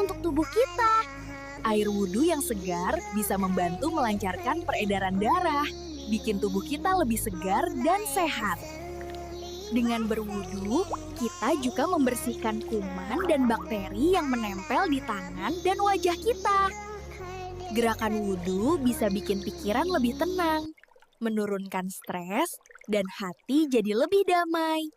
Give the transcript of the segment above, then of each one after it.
untuk tubuh kita. Air wudhu yang segar bisa membantu melancarkan peredaran darah, bikin tubuh kita lebih segar dan sehat. Dengan berwudhu, kita juga membersihkan kuman dan bakteri yang menempel di tangan dan wajah kita. Gerakan wudhu bisa bikin pikiran lebih tenang, menurunkan stres, dan hati jadi lebih damai.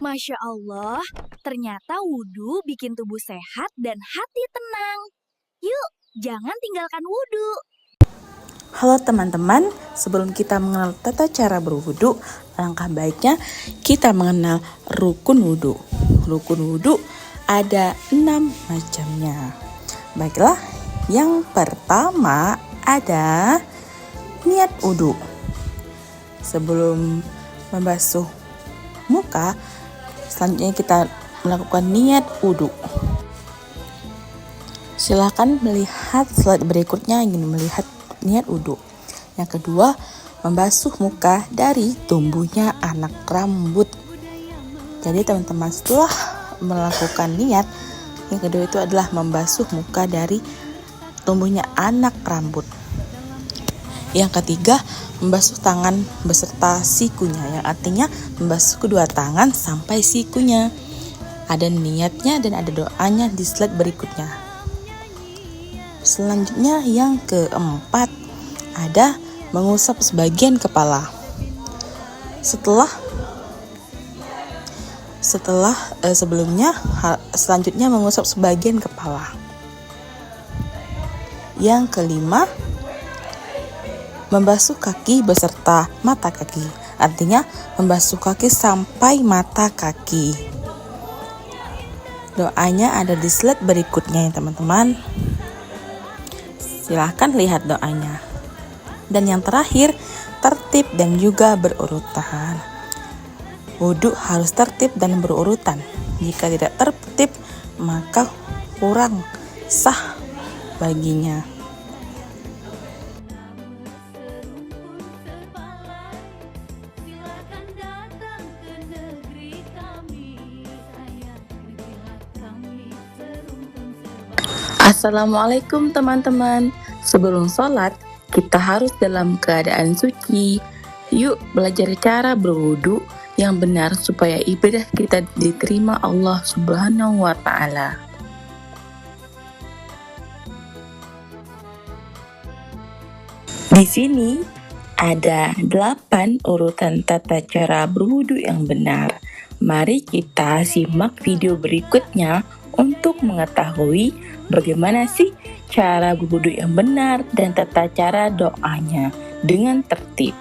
Masya Allah, ternyata wudhu bikin tubuh sehat dan hati tenang. Yuk, jangan tinggalkan wudhu. Halo teman-teman, sebelum kita mengenal tata cara berwudu, alangkah baiknya kita mengenal rukun wudu. Rukun wudu ada 6 macamnya. Baiklah, yang pertama ada niat wudu. Sebelum membasuh muka, selanjutnya kita melakukan niat wudu. Silakan melihat slide berikutnya ingin melihat niat wudu. Yang kedua, membasuh muka dari tumbuhnya anak rambut. Jadi teman-teman, setelah melakukan niat, yang kedua itu adalah membasuh muka dari tumbuhnya anak rambut. Yang ketiga, membasuh tangan beserta sikunya, yang artinya membasuh kedua tangan sampai sikunya. Ada niatnya dan ada doanya di slide berikutnya. Selanjutnya yang keempat ada mengusap sebagian kepala. Selanjutnya mengusap sebagian kepala. Yang kelima, membasuh kaki beserta mata kaki. Artinya membasuh kaki sampai mata kaki. Doanya ada di slide berikutnya ya teman-teman. Silahkan lihat doanya. Dan yang terakhir, tertib dan juga berurutan. Wudhu harus tertib dan berurutan. Jika tidak tertib, maka kurang sah baginya. Assalamualaikum teman-teman. Sebelum sholat, kita harus dalam keadaan suci. Yuk belajar cara berwudu yang benar supaya ibadah kita diterima Allah Subhanahu wa Ta'ala. Di sini ada 8 urutan tata cara berwudu yang benar. Mari kita simak video berikutnya untuk mengetahui bagaimana sih cara berwudu yang benar dan tata cara doanya dengan tertib.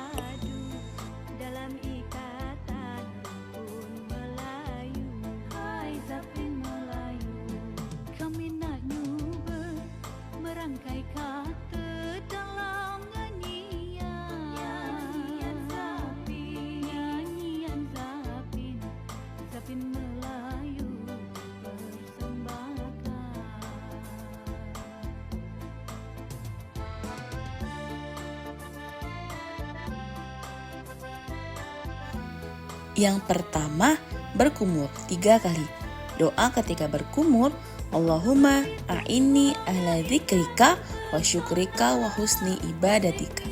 Yang pertama, berkumur 3 kali. Doa ketika berkumur, Allahumma a'inni ala dzikrika wa syukrika wa husni ibadatika.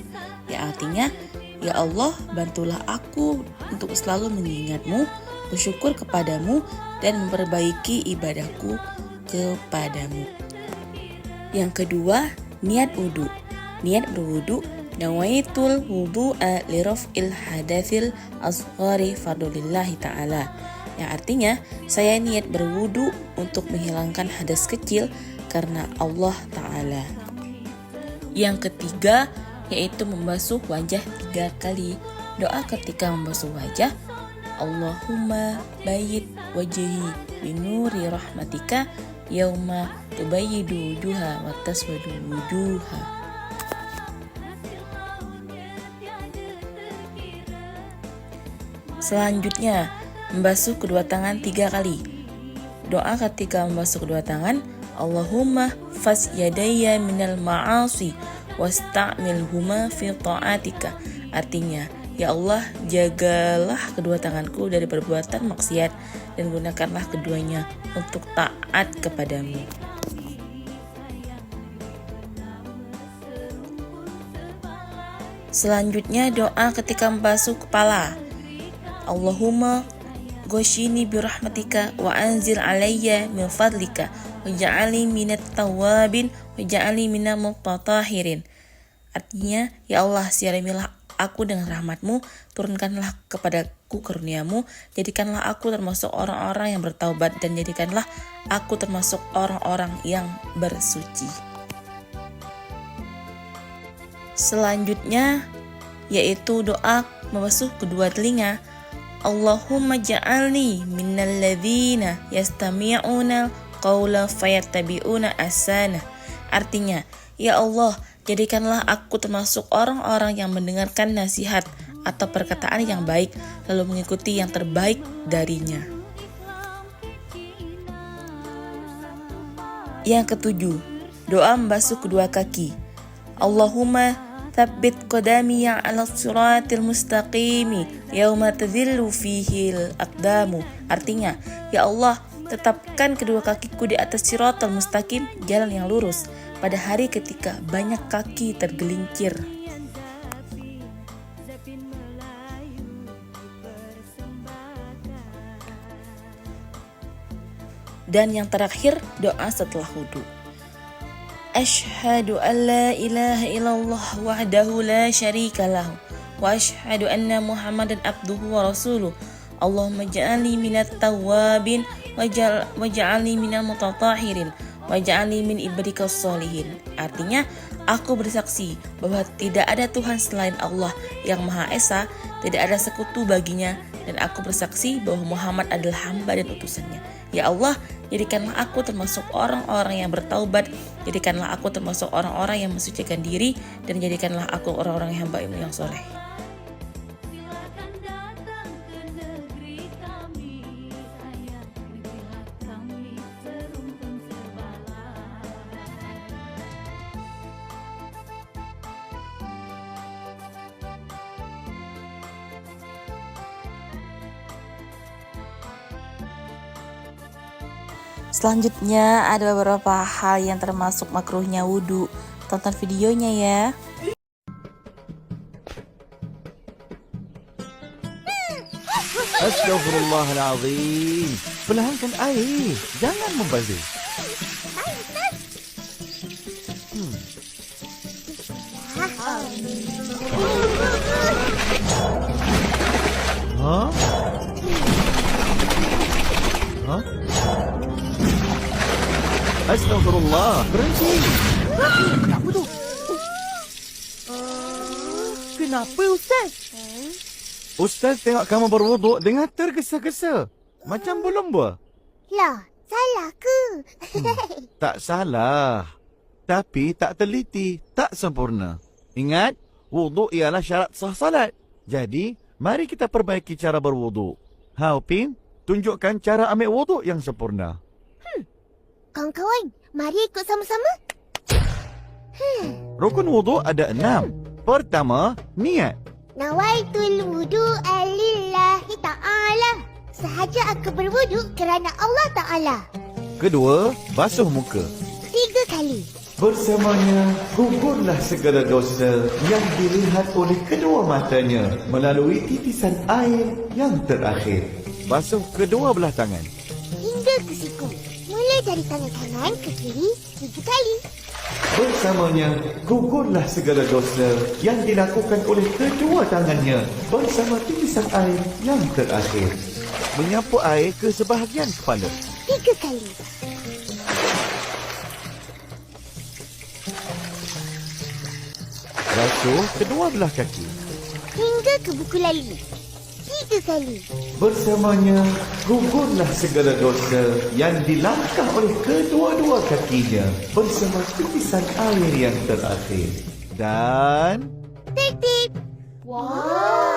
Ya artinya, ya Allah, bantulah aku untuk selalu mengingatmu, bersyukur kepadamu, dan memperbaiki ibadahku kepadamu. Yang kedua, niat wudu. Niat berwudu, nawaitul wudu'a liraf'il hadatsil asghari fardhulillahi ta'ala. Yang artinya, saya niat berwudu untuk menghilangkan hadas kecil karena Allah Ta'ala. Yang ketiga, yaitu membasuh wajah 3 kali. Doa ketika membasuh wajah, Allahumma bayyid wajhi binuri rahmatika yauma tubayyidu wujuha wa taswadu wujuha. Selanjutnya, membasuh kedua tangan 3 kali. Doa ketika membasuh kedua tangan, Allahumma fas yadayya minal ma'asi wasta'milhuma fi ta'atika. Artinya, ya Allah, jagalah kedua tanganku dari perbuatan maksiat dan gunakanlah keduanya untuk taat kepadamu. Selanjutnya doa ketika membasuh kepala. Allahumma ghashini birahmatika wa anzil alayya min fadlika waj'alni minat tawabin waj'alni minal mutatahhirin. Artinya, ya Allah, siramilah aku dengan rahmatmu, turunkanlah kepadaku karuniamu, jadikanlah aku termasuk orang-orang yang bertaubat, dan jadikanlah aku termasuk orang-orang yang bersuci. Selanjutnya yaitu doa membasuh kedua telinga. Allahumma ja'alni minal ladzina yastami'una qawla fayattabi'una ahsana. Artinya, ya Allah, jadikanlah aku termasuk orang-orang yang mendengarkan nasihat atau perkataan yang baik lalu mengikuti yang terbaik darinya. Yang ketujuh, doa membasuh kedua kaki. Allahumma tsabbit qadami ala siratil mustaqimi yauma tadhillu fihi al-aqdamu. Artinya, ya Allah, tetapkan kedua kakiku di atas siratal mustaqim, jalan yang lurus, pada hari ketika banyak kaki tergelincir. Dan yang terakhir, doa setelah wudu. Asyhadu an la ilaha illallah wahdahu la syarika lahu wa asyhadu anna Muhammadan abduhu wa rasuluh. Allahumma ja'alni minat tawabin waj'alni minal mutatahhirin waj'alni min ibadikas sholihin. Artinya, aku bersaksi bahwa tidak ada Tuhan selain Allah yang Maha Esa, tidak ada sekutu baginya, dan aku bersaksi bahwa Muhammad adalah hamba dan utusannya. Ya Allah, jadikanlah aku termasuk orang-orang yang bertaubat, jadikanlah aku termasuk orang-orang yang mensucikan diri, dan jadikanlah aku orang-orang yang hamba-Mu yang soleh. Selanjutnya ada beberapa hal yang termasuk makruhnya wudhu. Tonton videonya ya. Astaghfirullahaladzim. Perlahankan air, jangan membazir. Hah? Hah? Astagfirullah, berhenti. Apa tu? Kenapa Ustaz? Ustaz tengok kamu berwuduk dengan tergesa-gesa. Macam belum buah. Lah, salah ke? Tak salah. Tapi tak teliti, tak sempurna. Ingat, wuduk ialah syarat sah salat. Jadi, mari kita perbaiki cara berwuduk. Upin, tunjukkan cara ambil wuduk yang sempurna. Kawan-kawan, mari ikut sama-sama. Rukun wuduk ada 6. Pertama, niat. Nawaitul wudu'a lillahi ta'ala. Sahaja aku berwuduk kerana Allah Ta'ala. Kedua, basuh muka. 3 kali. Bersamanya, gugurlah segala dosa yang dilihat oleh kedua matanya melalui titisan air yang terakhir. Basuh kedua belah tangan. Hingga ke siku. Mulai dari tangan kanan ke kiri 3 kali. Bersamanya, gugurlah segala dosa yang dilakukan oleh kedua tangannya bersama titisan air yang terakhir. Menyapu air ke sebahagian kepala. 3 kali. Basuh kedua belah kaki. Hingga ke buku lali. 3 kali. Bersamanya, gugurlah segala dosa yang dilangkah oleh kedua-dua kakinya bersama titisan air yang terakhir. Dan Tip-tip. Wow.